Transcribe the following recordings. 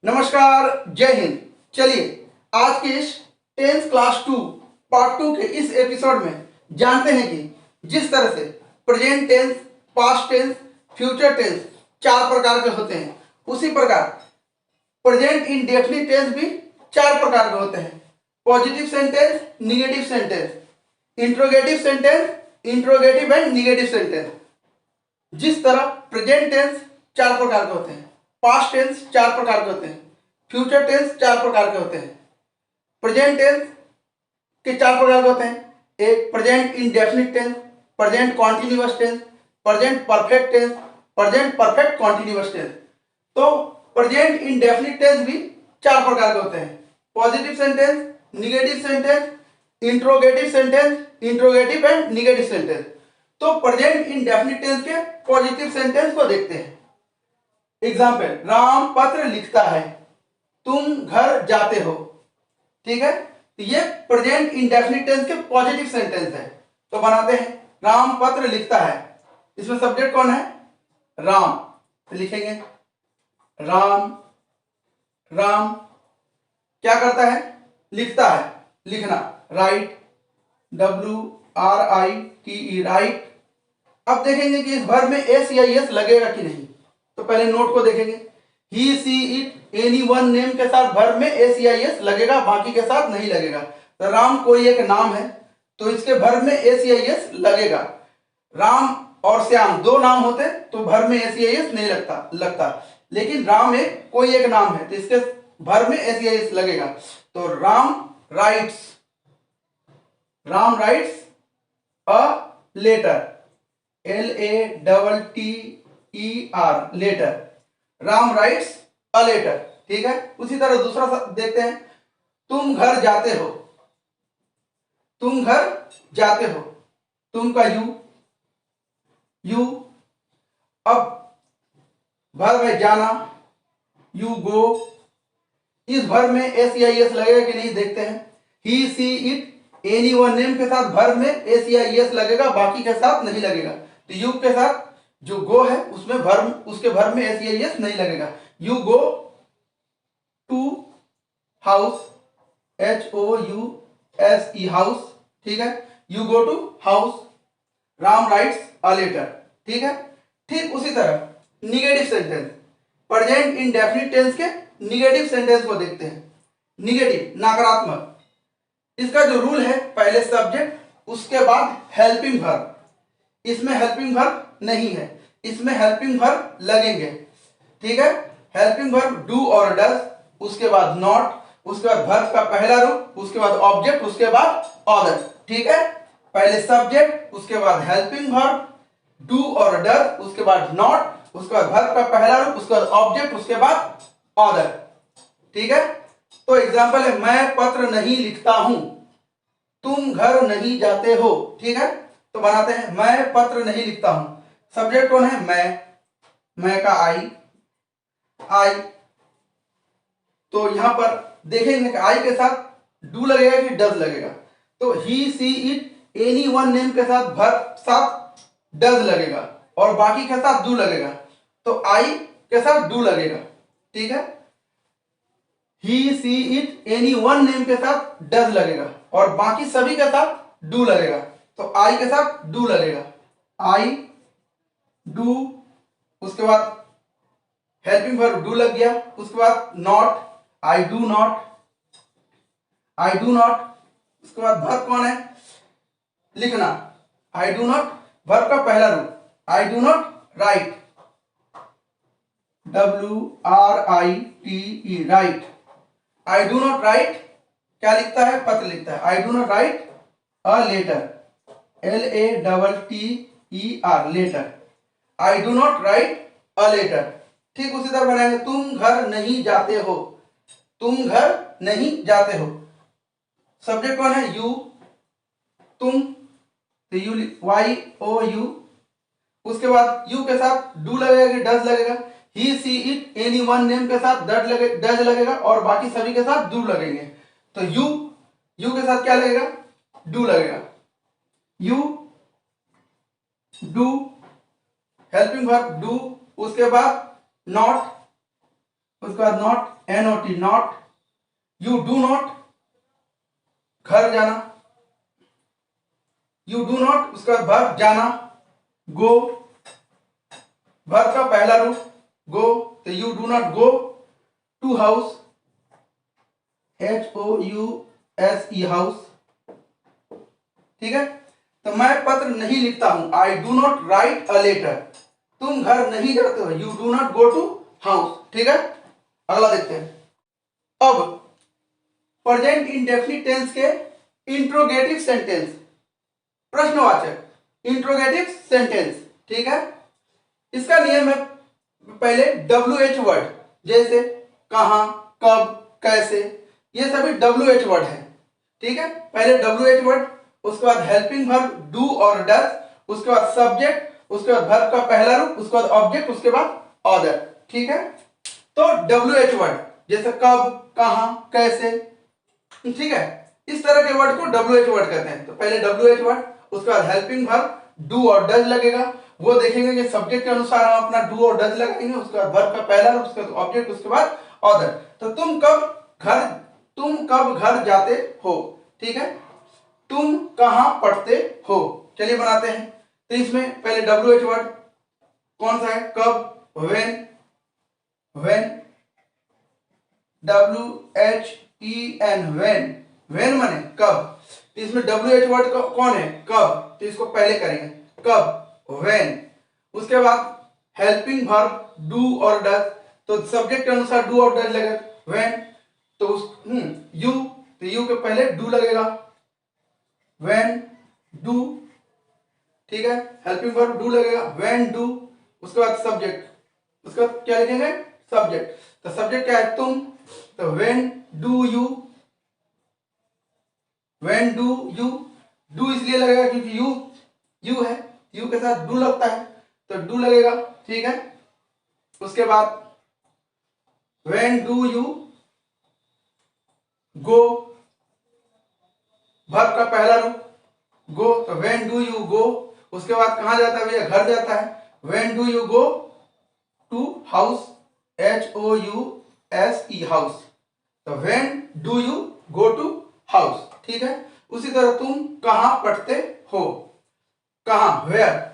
नमस्कार, जय हिंद। चलिए आज के इस 10th क्लास 2 पार्ट 2 के इस एपिसोड में जानते हैं कि जिस तरह से present tense, past tense, future tense चार प्रकार के होते हैं, उसी प्रकार प्रेजेंट इंडेफिनिट टेंस भी चार प्रकार के होते हैं। Positive sentence, negative sentence, interrogative sentence, interrogative and negative sentence. जिस तरह प्रेजेंट टेंस चार प्रकार के होते हैं, पास्ट टेंस चार प्रकार के होते हैं, फ्यूचर टेंस चार प्रकार के होते हैं। प्रेजेंट टेंस के चार प्रकार के होते हैं। एक present indefinite tense, present continuous tense, present perfect tense, present perfect continuous tense. तो प्रेजेंट इंडेफिनिट टेंस भी चार प्रकार के होते हैं। Positive sentence, negative sentence, interrogative sentence, interrogative and negative sentence. तो प्रेजेंट इंडेफिनिट टेंस के पॉजिटिव सेंटेंस को देखते हैं। एग्जाम्पल, राम पत्र लिखता है, तुम घर जाते हो। ठीक है, तो ये प्रेजेंट इंडेफिनिट टेंस के पॉजिटिव सेंटेंस है। तो बनाते हैं, राम पत्र लिखता है। इसमें सब्जेक्ट कौन है? राम। तो लिखेंगे राम। राम क्या करता है? लिखता है, लिखना, राइट, WRITE, राइट। अब देखेंगे कि इस वर्ब में एस या एस लगेगा कि नहीं। तो पहले नोट को देखेंगे, ही, she, it, any one name के साथ वर्ब में एस या एस लगेगा, बाकी के साथ नहीं लगेगा। तो राम कोई एक नाम है, तो इसके वर्ब में एस या एस लगेगा। राम और श्याम दो नाम होते तो वर्ब में एस या एस नहीं लगता। लेकिन राम कोई एक नाम है, तो इसके वर्ब में एस या एस लगेगा। तो Ram writes, Ram writes a letter, LATTER, letter. Ram writes a letter. ठीक है, उसी तरह दूसरा देखते हैं, तुम घर जाते हो। तुम घर जाते हो, तुम का यू। अब वर्ब है जाना, यू गो। इस वर्ब में एस या एस लगेगा कि नहीं देखते हैं। ही, she, it, any one name के साथ वर्ब में एस या एस लगेगा, बाकी के साथ नहीं लगेगा। तो यू के साथ जो गो है उसमें वर्ब, उसके वर्ब में एस या एस नहीं लगेगा। You go to house, HOUSE, house. ठीक है, you go to house. Ram writes a letter. ठीक है, ठीक उसी तरह negative sentence, present indefinite tense के निगेटिव सेंटेंस को देखते हैं। निगेटिव, नकारात्मक। इसका जो रूल है, पहले सब्जेक्ट, उसके बाद हेल्पिंग वर्ब। इसमें हेल्पिंग वर्ब नहीं है, इसमें हेल्पिंग वर्ब लगेंगे। ठीक है, हेल्पिंग वर्ब डू और डज, उसके बाद नॉट, उसके बाद वर्ब का पहला रूप, उसके बाद ऑब्जेक्ट, उसके बाद ऑर्डर। ठीक है, पहले सब्जेक्ट, उसके बाद हेल्पिंग वर्ब, डू और डज, उसके बाद नॉट, उसके बाद वर्ब का पहला रूप, उसके बाद ऑब्जेक्ट, उसके बाद ऑर्डर। ठीक है, तो एग्जांपल है, मैं पत्र नहीं लिखता हूं, तुम घर नहीं जाते हो। ठीक है, तो बनाते हैं, मैं पत्र नहीं लिखता हूं। सब्जेक्ट कौन है? मैं का आई। तो यहां पर देखेंगे कि आई के साथ डू लगेगा कि डज लगेगा। तो ही, she, it, any one name के साथ वर्ब साथ डज लगेगा और बाकी के साथ डू लगेगा। तो आई के साथ डू लगेगा। ठीक है, ही, she, it, any one name के साथ डज लगेगा और बाकी सभी के साथ डू लगेगा। तो आई के साथ डू लगेगा, आई डू। उसके बाद हेल्पिंग वर्ब डू लग गया। उसके बाद not, I do not, I do not. उसके बाद वर्ब कौन है? लिखना, आई डू नॉट, वर्ब का पहला रूप, I do not write, WRITE, write. I do not write क्या लिखता है? पत्र लिखता है। I do not write a letter, LATTER, letter. I do not write a letter. ठीक उसी तरह बनाएंगे, तुम घर नहीं जाते हो, तुम घर नहीं जाते हो। सब्जेक्ट कौन है? यू, तुम, तो यू, YOU। उसके बाद यू के साथ डू लगेगा कि डज लगेगा? He, she, it, any one name के साथ डज लगेगा और बाकी सभी के साथ डू लगेंगे। तो यू के साथ क्या लगेगा? डू लगेगा। You do, helping verb do. उसके बाद नॉट, उसके बाद not, NOT not, you do not घर जाना, यू डू नॉट उसके बाद वर्ब जाना, गो वर्ब का पहला रूप गो, तो you do not go to house, HOUSE house, ठीक है। तो मैं पत्र नहीं लिखता हूं, I do not write a letter, तुम घर नहीं जाते हो, you do not go to house, ठीक है। अगला देखते हैं। अब प्रेजेंट इंडेफिनिट टेंस के इंट्रोगेटिव सेंटेंस, प्रश्नवाचक इंट्रोगेटिव सेंटेंस, ठीक है। इसका नियम है पहले WH वर्ड, जैसे कहां, कब, कैसे, ये सभी WH वर्ड है, ठीक है। पहले WH वर्ड, उसके बाद हेल्पिंग वर्ब डू और डज, उसके बाद सब्जेक्ट, उसके बाद वर्ब का पहला रूप, उसके बाद ऑब्जेक्ट, उसके बाद अदर, ठीक है। तो WH वर्ड जैसे कब, कहां, कैसे, ठीक है, इस तरह के वर्ड को WH वर्ड कहते हैं। तो पहले WH वर्ड, उसके बाद हेल्पिंग वर्ब डू और डज लगेगा, वो देखेंगे कि सब्जेक्ट के अनुसार हम अपना डू और डज लगाएंगे, उसके बाद वर्ब का पहला रूप, उसके बाद ऑब्जेक्ट, उसके बाद अदर। तो तुम कब घर जाते हो, ठीक है, तुम कहां पढ़ते हो, चलिए बनाते हैं। तो इसमें पहले WH वर्ड कौन सा है, कब, व्हेन, WHEN, व्हेन माने कब, इसमें WH वर्ड कौन है, कब, तो इसको पहले करेंगे, कब, व्हेन। उसके बाद हेल्पिंग वर्ब डू और डज, तो सब्जेक्ट के अनुसार डू और डज लगेगा, व्हेन, तो यू, तो यू के पहले डू लगेगा, व्हेन डू, ठीक है, हेल्पिंग वर्ब डू लगेगा, व्हेन डू, उसके बाद सब्जेक्ट, उसके बाद क्या लिखेंगे, सब्जेक्ट, तो सब्जेक्ट क्या है, तुम, तो व्हेन डू यू, डू इसलिए लगेगा क्योंकि यू है, यू के साथ डू लगता है, तो डू लगेगा, ठीक है। उसके बाद when do you go, verb का पहला रूप गो, तो व्हेन डू यू गो, उसके बाद कहां जाता है भैया, घर जाता है, when do you go to house, HOUSE house, तो when do you go to house, ठीक है। उसी तरह तुम कहां पढ़ते हो, कहां, वेयर,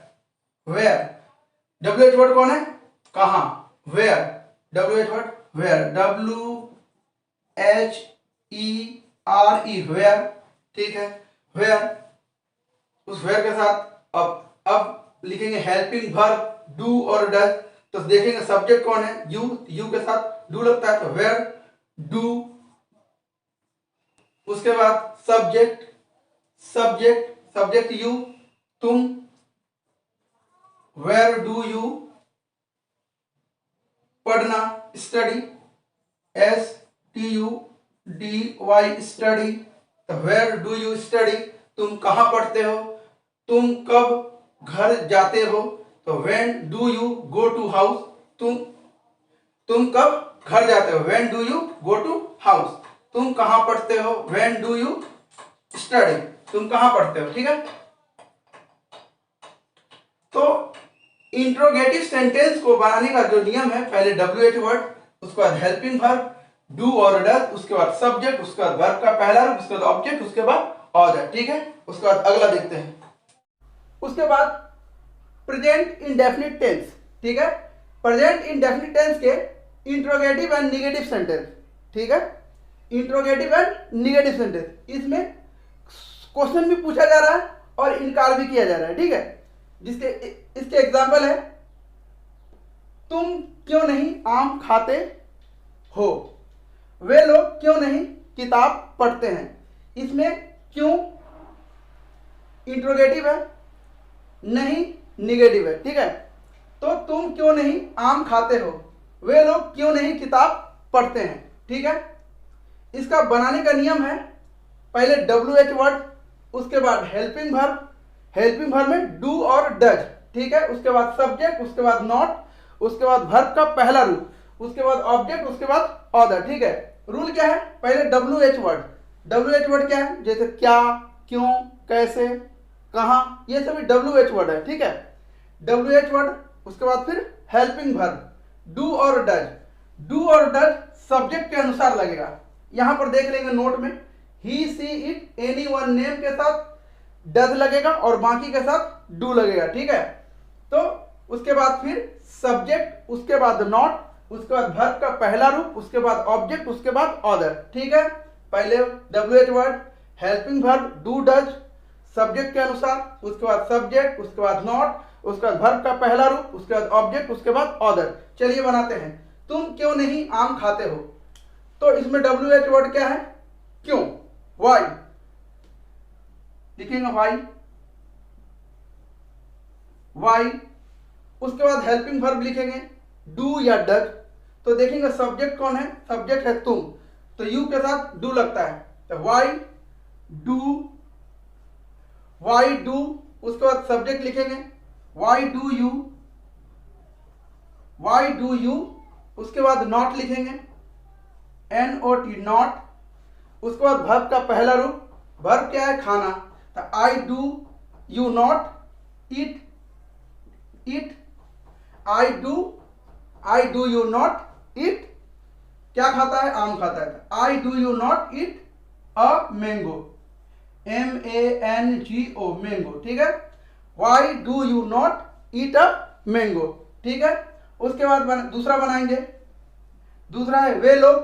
WH वर्ड कौन है, कहां, where, WH word where, WHERE where, ठीक है, वेयर, उस वेयर के साथ अब लिखेंगे हेल्पिंग वर्ब डू और डज, तो देखेंगे सब्जेक्ट कौन है, यू के साथ डू लगता है, तो वेयर डू, उसके बाद सब्जेक्ट यू, तुम, वेयर डू यू पढ़ना, स्टडी, STUDY स्टडी, तो वेयर डू यू स्टडी, तुम कहां पढ़ते हो, तुम कब घर जाते हो, तो when do you go to house, तुम कब घर जाते हो, when do you go to house, तुम कहां पढ़ते हो, व्हेन डू यू स्टडी, तुम कहां पढ़ते हो, ठीक है। तो इंट्रोगेटिव सेंटेंस को बनाने का जो नियम है, पहले WH वर्ड, उसके बाद हेल्पिंग वर्ब डू और डज, उसके बाद सब्जेक्ट, उसके बाद वर्ब का पहला रूप, उसके बाद ऑब्जेक्ट, उसके बाद ऑर्डर, ठीक है। उसके बाद अगला देखते हैं। उसके बाद प्रेजेंट इंडेफिनिट टेंस, ठीक है, प्रेजेंट इंडेफिनिट टेंस के इंट्रोगेटिव एंड निगेटिव सेंटेंस, ठीक है, इंट्रोगेटिव एंड निगेटिव सेंटेंस, इसमें क्वेश्चन भी पूछा जा रहा है और इनकार भी किया जा रहा है, ठीक है। जिसके इसके एग्जाम्पल है, तुम क्यों नहीं आम खाते हो, वे लोग क्यों नहीं किताब पढ़ते हैं, इसमें क्यों इंट्रोगेटिव है, नहीं निगेटिव है, ठीक है। तो तुम क्यों नहीं आम खाते हो, वे लोग क्यों नहीं किताब पढ़ते हैं, ठीक है। इसका बनाने का नियम है, पहले WH वर्ड, उसके बाद हेल्पिंग वर्ब में डू और डज, ठीक है, उसके बाद सब्जेक्ट, उसके बाद नॉट, उसके बाद वर्ब का पहला रूप, उसके बाद ऑब्जेक्ट, उसके बाद ऑर्डर, ठीक है। रूल क्या है, पहले WH वर्ड क्या है, जैसे क्या, क्यों, कैसे, कहां, ये सभी WH वर्ड है, ठीक है। WH वर्ड, उसके बाद फिर हेल्पिंग वर्ब डू और डज, डू और डज सब्जेक्ट के अनुसार लगेगा। यहां पर देख लेंगे नोट में, he she it any one name के साथ डज लगेगा और बाकी के साथ डू लगेगा, ठीक है। तो उसके बाद फिर सब्जेक्ट, उसके बाद नॉट, उसके बाद वर्ब का पहला रूप, उसके बाद ऑब्जेक्ट, उसके बाद अदर, ठीक है। पहले WH word, helping verb do does subject के अनुसार, उसके बाद सब्जेक्ट, उसके बाद नॉट, उसके बाद वर्ब का पहला रूप, उसके बाद ऑब्जेक्ट, उसके बाद अदर। चलिए बनाते हैं। तुम क्यों नहीं आम खाते हो? तो इसमें WH वर्ड क्या है? क्यों, वाई लिखेंगे, वाई। उसके बाद हेल्पिंग वर्ब लिखेंगे डू या डज। तो देखेंगे सब्जेक्ट कौन है? सब्जेक्ट है तुम, तो यू के साथ डू लगता है, तो वाई डू। उसके बाद सब्जेक्ट लिखेंगे वाई डू यू। उसके बाद नॉट लिखेंगे NOT, नॉट। उसके बाद वर्ब का पहला रूप, वर्ब क्या है? खाना, तो I do you not eat. I do you not eat, क्या खाता है? आम खाता है। I do you not eat a mango, MANGO, mango, ठीक है। Why do you not eat a mango, ठीक है। उसके बाद दूसरा बनाएंगे। दूसरा है वे लोग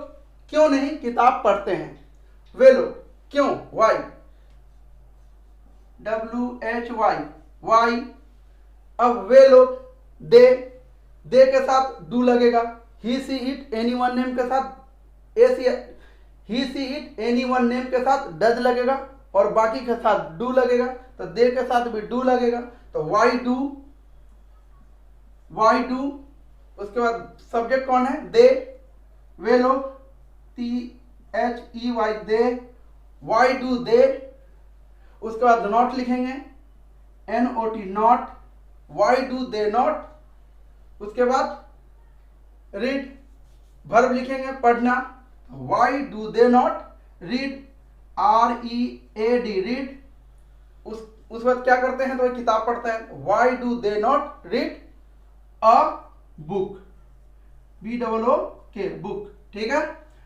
क्यों नहीं किताब पढ़ते हैं? वे लोग क्यों, वाई, WHY, वाई। अब वे लोग, दे के साथ डू लगेगा। He she it any one name के साथ he she it any one name के साथ डज लगेगा और बाकी के साथ डू लगेगा, तो दे के साथ भी डू लगेगा, तो वाई डू। उसके बाद सब्जेक्ट कौन है? दे, वे लोग, THEY, they, why do they. उसके बाद नॉट लिखेंगे NOT, not, why do they not. उसके बाद रीड, वर्ब लिखेंगे पढ़ना, why do they not read, READ, read. उस बाद क्या करते हैं? तो किताब पढ़ता है, why do they not read a book, BOOK, book, ठीक है।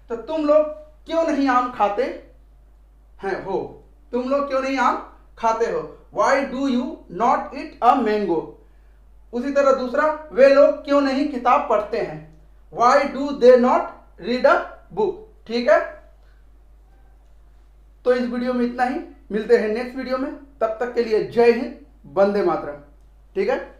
तो तुम लोग क्यों नहीं आम खाते हैं हो? तुम लोग क्यों नहीं आम खाते हो? Why do you not eat a mango. उसी तरह दूसरा, वे लोग क्यों नहीं किताब पढ़ते हैं? Why do they not read a book, ठीक है। तो इस वीडियो में इतना ही, मिलते हैं नेक्स्ट वीडियो में। तब तक के लिए जय हिंद, वंदे मातरम, ठीक है।